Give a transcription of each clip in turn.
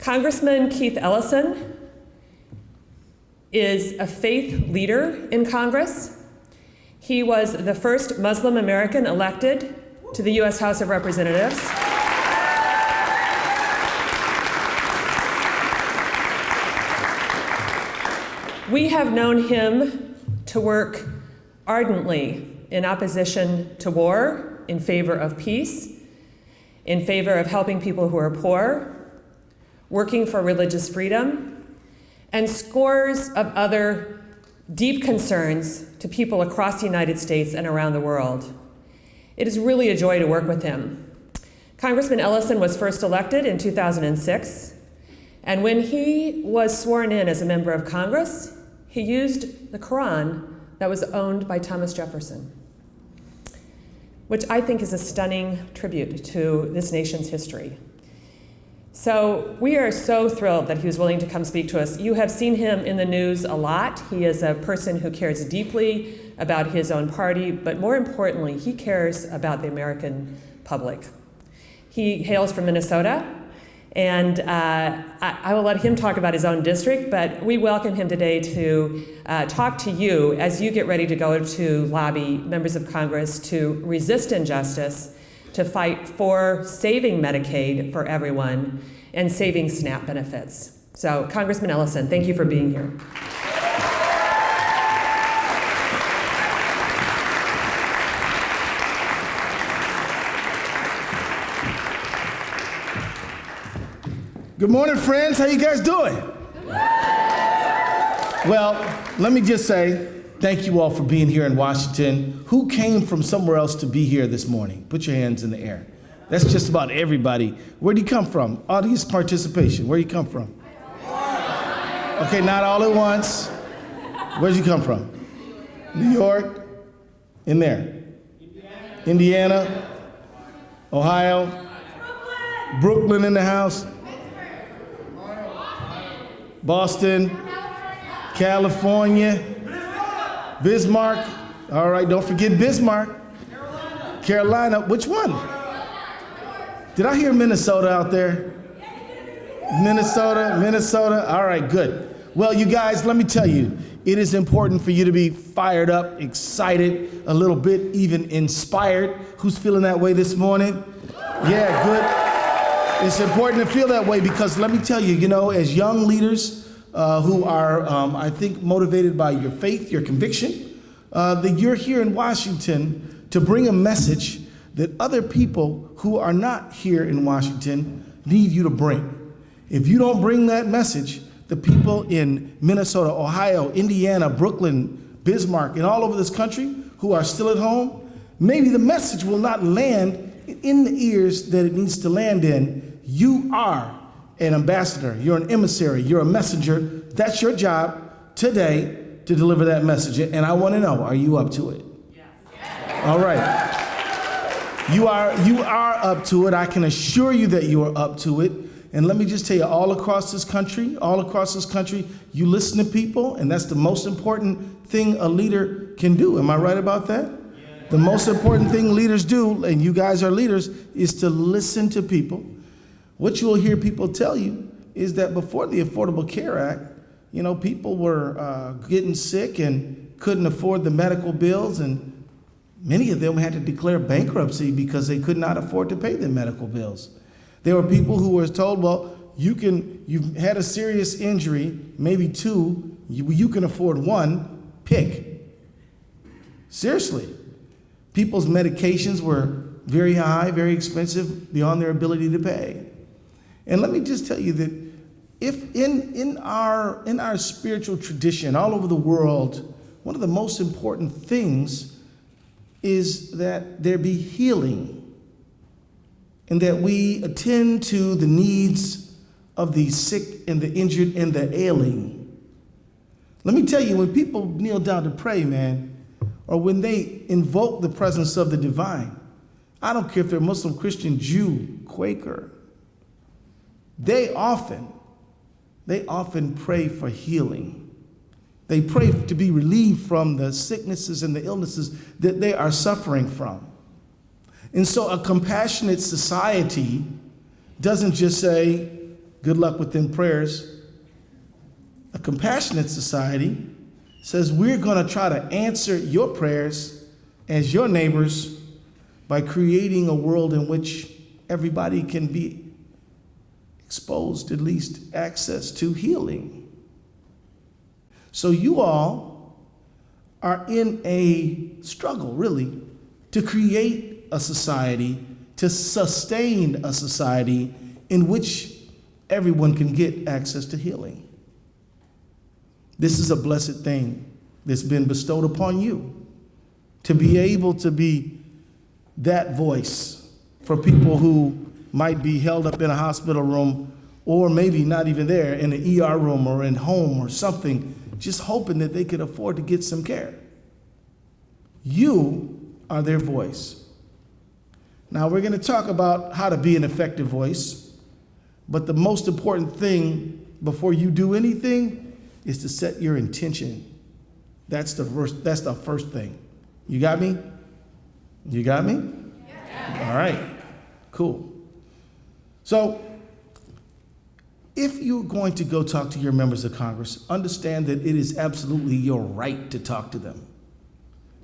Congressman Keith Ellison is a faith leader in Congress. He was the first Muslim American elected to the U.S. House of Representatives. We have known him to work ardently in opposition to war, in favor of peace, in favor of helping people who are poor, working for religious freedom, and scores of other deep concerns to people across the United States and around the world. It is really a joy to work with him. Congressman Ellison was first elected in 2006, and when he was sworn in as a member of Congress, he used the Quran that was owned by Thomas Jefferson, which I think is a stunning tribute to this nation's history. So we are so thrilled that he was willing to come speak to us. You have seen him in the news a lot. He is a person who cares deeply about his own party, but more importantly, he cares about the American public. He hails from Minnesota, and I will let him talk about his own district, but we welcome him today to talk to you as you get ready to go to lobby members of Congress to resist injustice, to fight for saving Medicaid for everyone and saving SNAP benefits. So, Congressman Ellison, thank you for being here. Good morning, friends. How you guys doing? Well, let me just say thank you all for being here in Washington. Who came from somewhere else to be here this morning? Put your hands in the air. That's just about everybody. Where do you come from? Audience participation. Where do you come from? Okay, not all at once. Where did you come from? New York? In there? Indiana? Ohio? Brooklyn in the house? Boston, California, Bismarck. All right, don't forget Bismarck. Carolina. Which one? Did I hear Minnesota out there? Minnesota. All right, good. Well, you guys, let me tell you, it is important for you to be fired up, excited, a little bit even inspired. Who's feeling that way this morning? Yeah, good. It's important to feel that way because let me tell you, as young leaders who are, I think, motivated by your faith, your conviction, that you're here in Washington to bring a message that other people who are not here in Washington need you to bring. If you don't bring that message, the people in Minnesota, Ohio, Indiana, Brooklyn, Bismarck, and all over this country who are still at home, maybe the message will not land in the ears that it needs to land in. You are an ambassador, you're an emissary, you're a messenger. That's your job today to deliver that message. And I want to know, are you up to it? Yes. All right. You are up to it. I can assure you that you are up to it. And let me just tell you, all across this country, you listen to people, and that's the most important thing a leader can do. Am I right about that? The most important thing leaders do, and you guys are leaders, is to listen to people. What you'll hear people tell you is that before the Affordable Care Act, people were getting sick and couldn't afford the medical bills, and many of them had to declare bankruptcy because they could not afford to pay their medical bills. There were people who were told, well, you've had a serious injury, maybe two, you can afford one, pick. Seriously. People's medications were very high, very expensive, beyond their ability to pay. And let me just tell you that if in our spiritual tradition all over the world, one of the most important things is that there be healing and that we attend to the needs of the sick and the injured and the ailing. Let me tell you, when people kneel down to pray, man, or when they invoke the presence of the divine, I don't care if they're Muslim, Christian, Jew, Quaker, they often pray for healing. They pray to be relieved from the sicknesses and the illnesses that they are suffering from. And so a compassionate society doesn't just say, Good luck with them prayers. A compassionate society says we're going to try to answer your prayers as your neighbors by creating a world in which everybody can be exposed, at least access to healing. So you all are in a struggle, really, to create a society, to sustain a society in which everyone can get access to healing. This is a blessed thing that's been bestowed upon you, to be able to be that voice for people who might be held up in a hospital room, or maybe not even there, in an ER room or in home or something, just hoping that they could afford to get some care. You are their voice. Now, we're going to talk about how to be an effective voice, but the most important thing before you do anything is to set your intention. That's the first thing. You got me? You got me? Yeah. All right, cool. So, if you're going to go talk to your members of Congress, understand that it is absolutely your right to talk to them.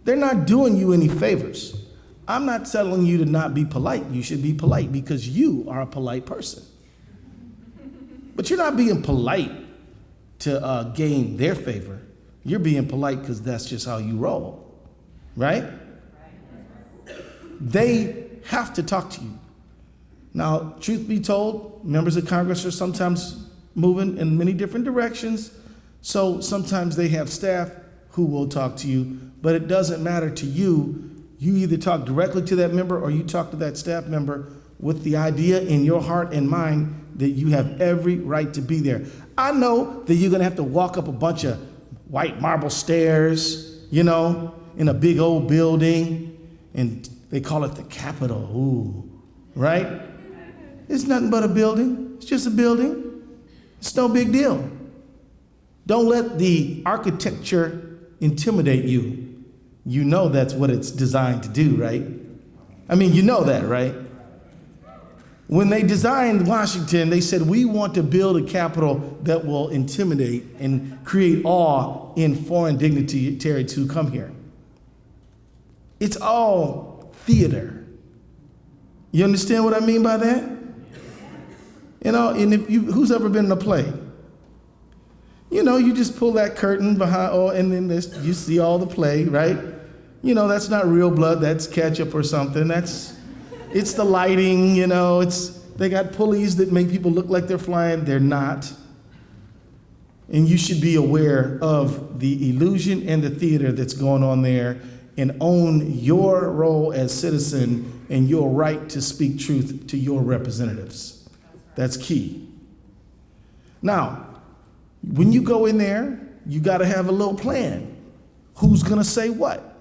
They're not doing you any favors. I'm not telling you to not be polite. You should be polite because you are a polite person. But you're not being polite to gain their favor. You're being polite because that's just how you roll, right? They have to talk to you. Now, truth be told, members of Congress are sometimes moving in many different directions, so sometimes they have staff who will talk to you, but it doesn't matter to you. You either talk directly to that member or you talk to that staff member with the idea in your heart and mind that you have every right to be there. I know that you're going to have to walk up a bunch of white marble stairs, in a big old building, and they call it the Capitol. Ooh, right? It's nothing but a building. It's just a building. It's no big deal. Don't let the architecture intimidate you. You know that's what it's designed to do, right? I mean, you know that, right? When they designed Washington, they said, we want to build a Capitol that will intimidate and create awe in foreign dignitaries who come here. It's all theater. You understand what I mean by that? And who's ever been in a play? You just pull that curtain behind, and then you see all the play, right? That's not real blood, that's ketchup or something. It's the lighting, they got pulleys that make people look like they're flying. They're not. And you should be aware of the illusion and the theater that's going on there and own your role as citizen and your right to speak truth to your representatives. That's key. Now, when you go in there, you got to have a little plan. Who's going to say what?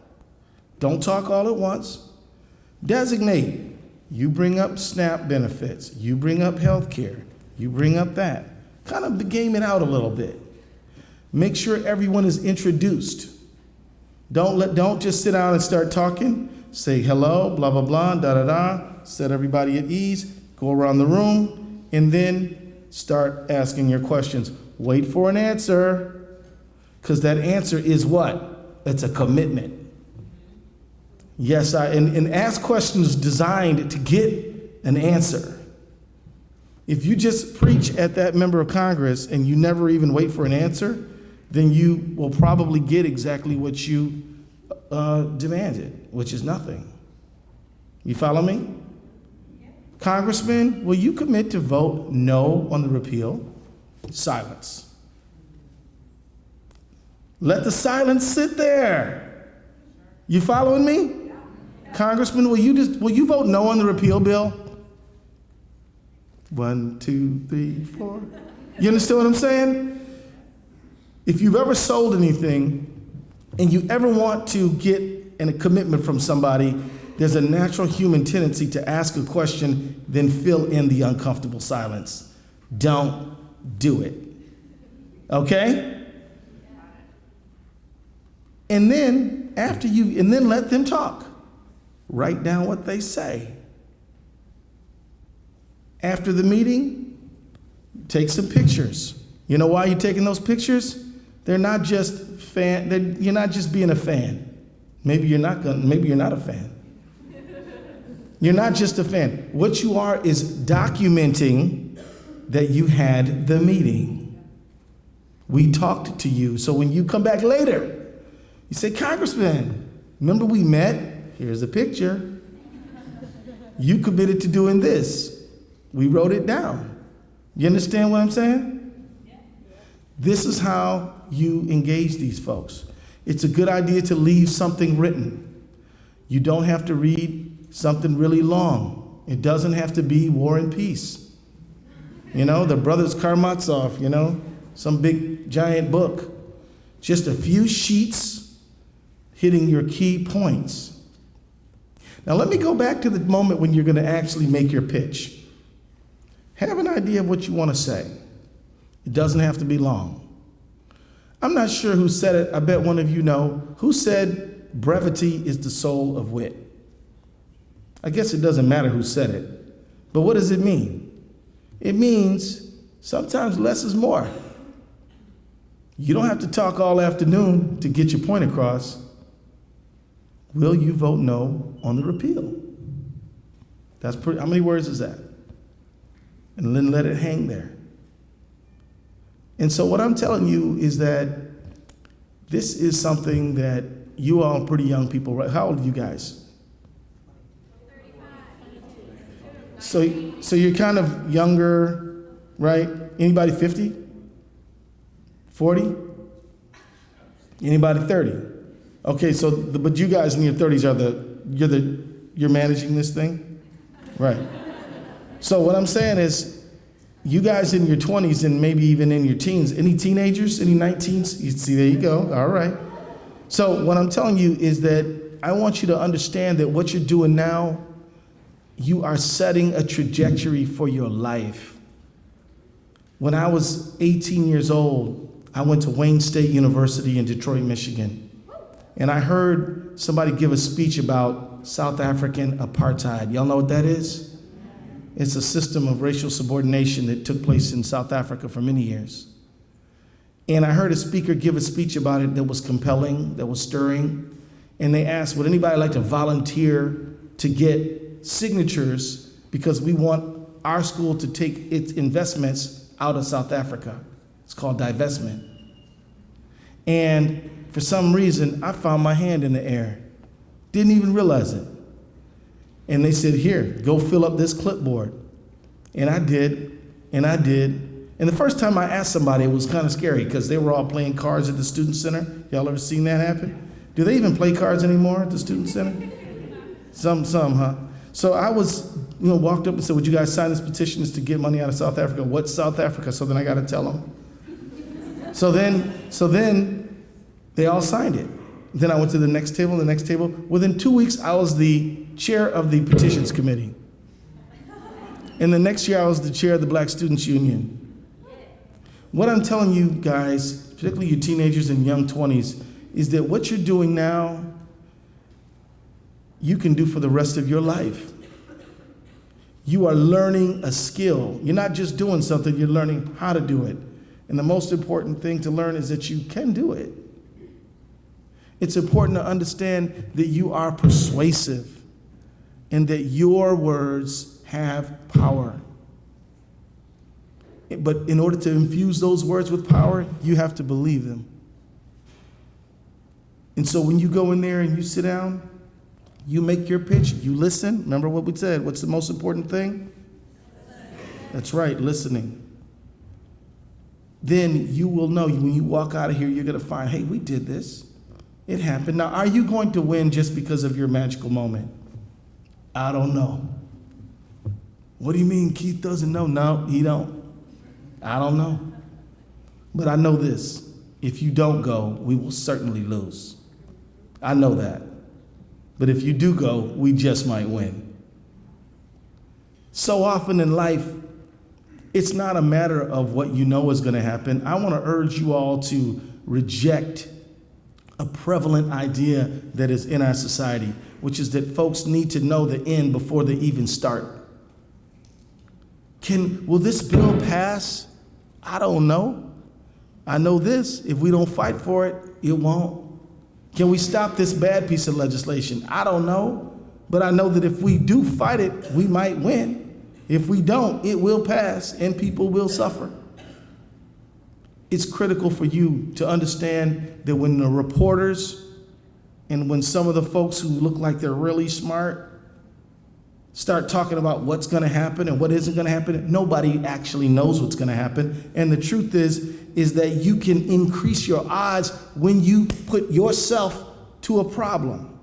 Don't talk all at once. Designate. You bring up SNAP benefits. You bring up health care. You bring up that. Kind of game it out a little bit. Make sure everyone is introduced. Don't just sit down and start talking. Say hello, blah, blah, blah, da-da-da. Set everybody at ease. Go around the room. And then start asking your questions. Wait for an answer. Because that answer is what? It's a commitment. Yes, and ask questions designed to get an answer. If you just preach at that member of Congress and you never even wait for an answer, then you will probably get exactly what you demanded, which is nothing. You follow me? Congressman, will you commit to vote no on the repeal? Silence. Let the silence sit there. You following me? Congressman, will you vote no on the repeal bill? 1, 2, 3, 4. You understand what I'm saying? If you've ever sold anything and you ever want to get a commitment from somebody, there's a natural human tendency to ask a question, then fill in the uncomfortable silence. Don't do it. Okay? And then let them talk. Write down what they say. After the meeting, Take some pictures. You know why you're taking those pictures? They're not just you're not just being a fan. Maybe you're not a fan. You're not just a fan. What you are is documenting that you had the meeting. We talked to you. So when you come back later, you say, Congressman, remember we met? Here's a picture. You committed to doing this. We wrote it down. You understand what I'm saying? This is how you engage these folks. It's a good idea to leave something written. You don't have to read something really long. It doesn't have to be War and Peace. You know, the Brothers Karamazov, you know, some big giant book. Just a few sheets hitting your key points. Now let me go back to the moment when you're going to actually make your pitch. Have an idea of what you want to say. It doesn't have to be long. I'm not sure who said it. I bet one of you know. Who said brevity is the soul of wit? I guess it doesn't matter who said it. But what does it mean? It means sometimes less is more. You don't have to talk all afternoon to get your point across. Will you vote no on the repeal? That's how many words is that? And then let it hang there. And so what I'm telling you is that this is something that you all pretty young people, right? How old are you guys? 35. So you're kind of younger, right? Anybody 50? 40? Anybody 30? Okay, so but you guys in your 30s you're managing this thing? Right. So what I'm saying is, you guys in your 20s and maybe even in your teens, any teenagers, any 19s? You see, there you go. All right. So what I'm telling you is that I want you to understand that what you're doing now, you are setting a trajectory for your life. When I was 18 years old, I went to Wayne State University in Detroit, Michigan. And I heard somebody give a speech about South African apartheid. Y'all know what that is? It's a system of racial subordination that took place in South Africa for many years. And I heard a speaker give a speech about it that was compelling, that was stirring. And they asked, would anybody like to volunteer to get signatures because we want our school to take its investments out of South Africa. It's called divestment. And for some reason, I found my hand in the air. Didn't even realize it. And they said, here, go fill up this clipboard. And I did, and I did. And the first time I asked somebody, it was kind of scary because they were all playing cards at the Student Center. Y'all ever seen that happen? Do they even play cards anymore at the Student Center? Some, huh? So I was, walked up and said, would you guys sign this petition to get money out of South Africa? What's South Africa? So then I got to tell them. So then they all signed it. Then I went to the next table, the next table. Within 2 weeks, I was the chair of the petitions committee. And the next year, I was the chair of the Black Students Union. What I'm telling you guys, particularly you teenagers and young 20s, is that what you're doing now, you can do for the rest of your life. You are learning a skill. You're not just doing something, you're learning how to do it. And the most important thing to learn is that you can do it. It's important to understand that you are persuasive and that your words have power. But in order to infuse those words with power, you have to believe them. And so when you go in there and you sit down, you make your pitch, you listen. Remember what we said, what's the most important thing? That's right, listening. Then you will know, when you walk out of here, you're going to find, hey, we did this. It happened. Now, are you going to win just because of your magical moment? I don't know. What do you mean Keith doesn't know? No, he don't. I don't know. But I know this. If you don't go, we will certainly lose. I know that. But if you do go, we just might win. So often in life, it's not a matter of what you know is going to happen. I want to urge you all to reject a prevalent idea that is in our society, which is that folks need to know the end before they even start. Will this bill pass? I don't know. I know this, if we don't fight for it, it won't. Can we stop this bad piece of legislation? I don't know, but I know that if we do fight it, we might win. If we don't, it will pass and people will suffer. It's critical for you to understand that when the reporters and when some of the folks who look like they're really smart start talking about what's going to happen and what isn't going to happen, nobody actually knows what's going to happen. And the truth is that you can increase your odds when you put yourself to a problem.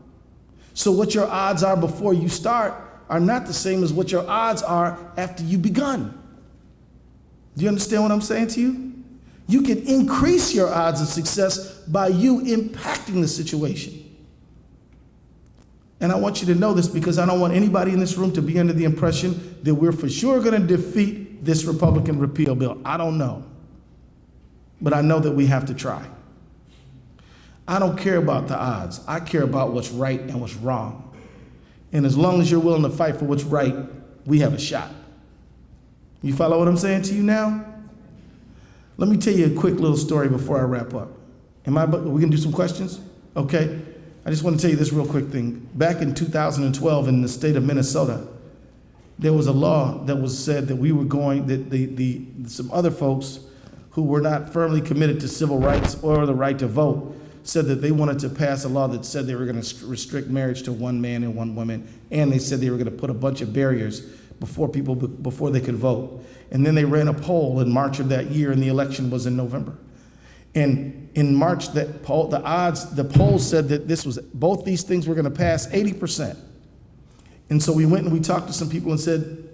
So what your odds are before you start are not the same as what your odds are after you've begun. Do you understand what I'm saying to you? You can increase your odds of success by you impacting the situation. And I want you to know this because I don't want anybody in this room to be under the impression that we're for sure going to defeat this Republican repeal bill. I don't know. But I know that we have to try. I don't care about the odds. I care about what's right and what's wrong. And as long as you're willing to fight for what's right, we have a shot. You follow what I'm saying to you now? Let me tell you a quick little story before I wrap up. We can do some questions? Okay. I just want to tell you this real quick thing. Back in 2012 in the state of Minnesota, there was a law that was said that we were going, that some other folks who were not firmly committed to civil rights or the right to vote said that they wanted to pass a law that said they were going to restrict marriage to one man and one woman, and they said they were going to put a bunch of barriers before they could vote. And then they ran a poll in March of that year, and the election was in November. And in March, the poll said that both these things were going to pass 80%. And so we went and we talked to some people and said,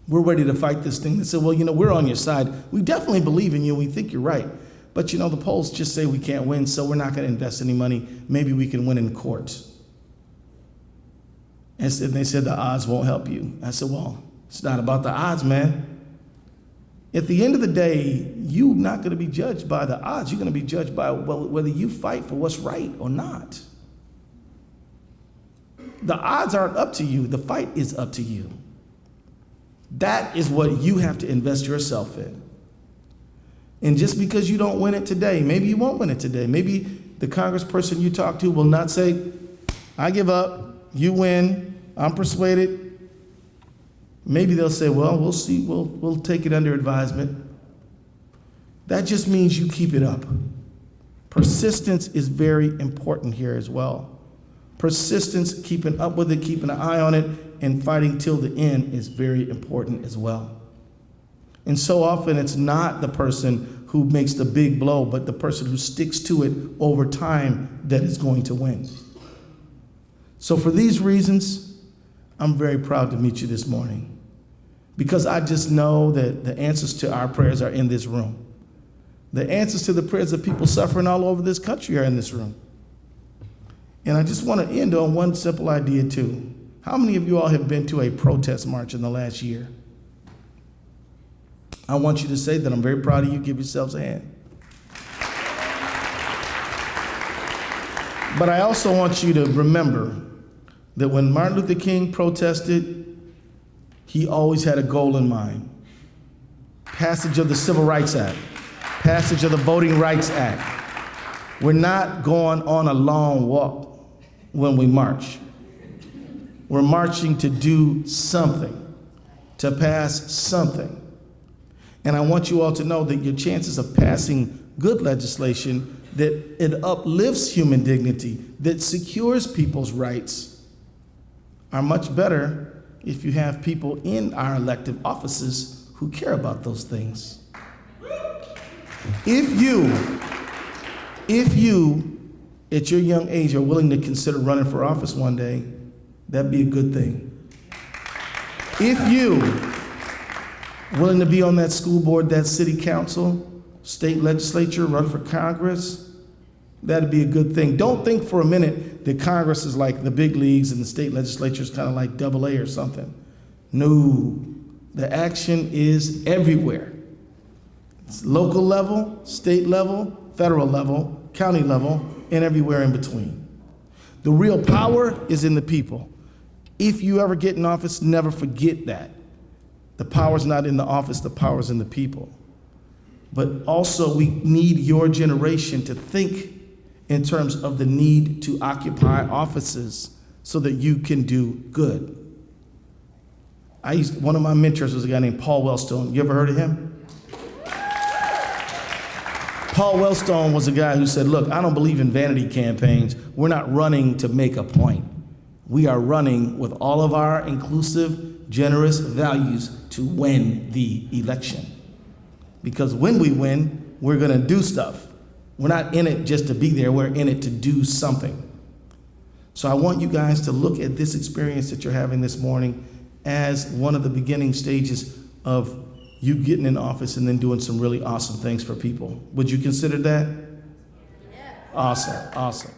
we're ready to fight this thing. They said, well, we're on your side. We definitely believe in you. We think you're right. But, the polls just say we can't win, so we're not going to invest any money. Maybe we can win in courts. And they said the odds won't help you. I said, well, it's not about the odds, man. At the end of the day, you're not going to be judged by the odds. You're going to be judged by whether you fight for what's right or not. The odds aren't up to you. The fight is up to you. That is what you have to invest yourself in. And just because you don't win it today, maybe you won't win it today. Maybe the congressperson you talk to will not say, I give up, you win, I'm persuaded. Maybe they'll say, well, we'll see, we'll take it under advisement. That just means you keep it up. Persistence is very important here as well. Persistence, keeping up with it, keeping an eye on it, and fighting till the end is very important as well. And so often it's not the person who makes the big blow, but the person who sticks to it over time that is going to win. So for these reasons, I'm very proud to meet you this morning, because I just know that the answers to our prayers are in this room. The answers to the prayers of people suffering all over this country are in this room. And I just want to end on one simple idea too. How many of you all have been to a protest march in the last year? I want you to say that I'm very proud of you. Give yourselves a hand. But I also want you to remember that when Martin Luther King protested, he always had a goal in mind. Passage of the Civil Rights Act, passage of the Voting Rights Act. We're not going on a long walk when we march. We're marching to do something, to pass something. And I want you all to know that your chances of passing good legislation, that it uplifts human dignity, that secures people's rights, are much better if you have people in our elective offices who care about those things. If you, at your young age, are willing to consider running for office one day, that'd be a good thing. If you willing to be on that school board, that city council, state legislature, run for Congress, that'd be a good thing. Don't think for a minute that Congress is like the big leagues and the state legislature is kind of like AA or something. No, the action is everywhere. It's local level, state level, federal level, county level, and everywhere in between. The real power is in the people. If you ever get in office, never forget that. The power's not in the office, the power's in the people. But also we need your generation to think in terms of the need to occupy offices so that you can do good. One of my mentors was a guy named Paul Wellstone. You ever heard of him? Paul Wellstone was a guy who said, look, I don't believe in vanity campaigns. We're not running to make a point. We are running with all of our inclusive, generous values to win the election. Because when we win, we're going to do stuff. We're not in it just to be there. We're in it to do something. So I want you guys to look at this experience that you're having this morning as one of the beginning stages of you getting in office and then doing some really awesome things for people. Would you consider that? Yeah. Awesome, awesome.